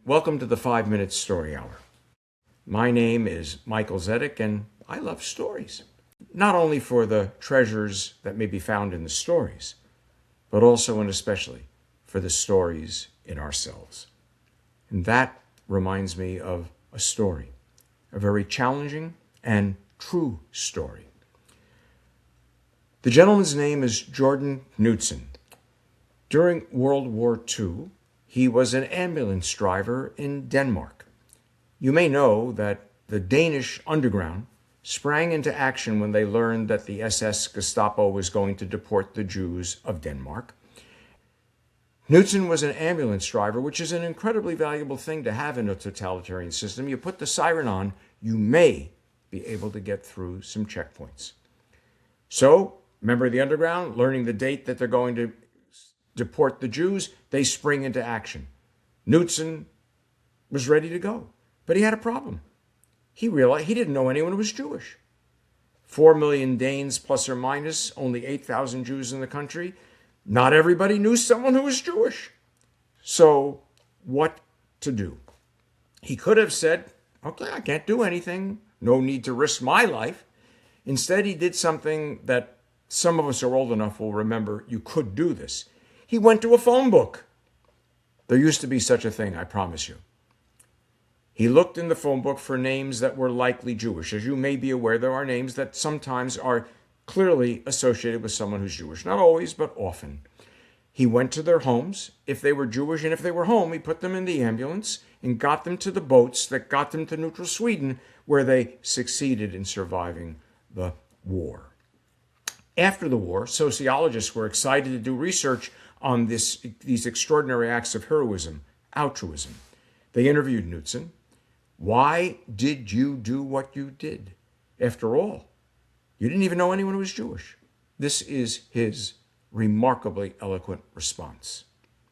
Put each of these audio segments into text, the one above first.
Welcome to the 5-Minute Story Hour. My name is Michael Zedek, and I love stories. Not only for the treasures that may be found in the stories, but also and especially for the stories in ourselves. And that reminds me of a story, a very challenging and true story. The gentleman's name is Jordan Knutson. During World War II, he was an ambulance driver in Denmark. You may know that the Danish underground sprang into action when they learned that the SS Gestapo was going to deport the Jews of Denmark. Knutson was an ambulance driver, which is an incredibly valuable thing to have in a totalitarian system. You put the siren on, you may be able to get through some checkpoints. So, member of the underground, learning the date that they're going to deport the Jews, they spring into action. Knutson was ready to go, but he had a problem. He realized he didn't know anyone who was Jewish. 4 million Danes plus or minus, only 8,000 Jews in the country. Not everybody knew someone who was Jewish. So what to do? He could have said, okay, I can't do anything. No need to risk my life. Instead, he did something that some of us who are old enough will remember. You could do this. He went to a phone book. There used to be such a thing, I promise you. He looked in the phone book for names that were likely Jewish. As you may be aware, there are names that sometimes are clearly associated with someone who's Jewish. Not always, but often. He went to their homes. If they were Jewish and if they were home, he put them in the ambulance and got them to the boats that got them to neutral Sweden, where they succeeded in surviving the war. After the war, sociologists were excited to do research on these extraordinary acts of heroism, altruism. They interviewed Knutson. Why did you do what you did? After all, you didn't even know anyone who was Jewish. This is his remarkably eloquent response.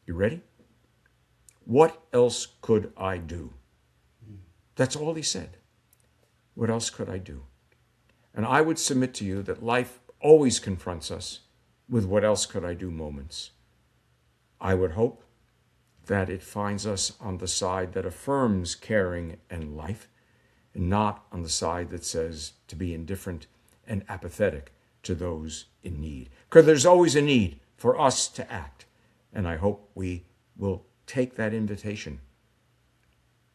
You ready? What else could I do? That's all he said. What else could I do? And I would submit to you that life always confronts us with what else could I do moments. I would hope that it finds us on the side that affirms caring and life, and not on the side that says to be indifferent and apathetic to those in need. Because there's always a need for us to act. And I hope we will take that invitation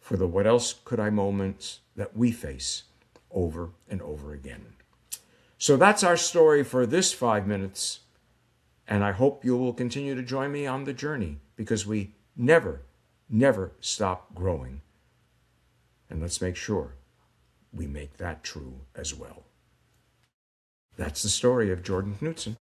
for the what else could I moments that we face over and over again. So that's our story for this 5 minutes. And I hope you will continue to join me on the journey, because we never, never stop growing. And let's make sure we make that true as well. That's the story of Jordan Knutson.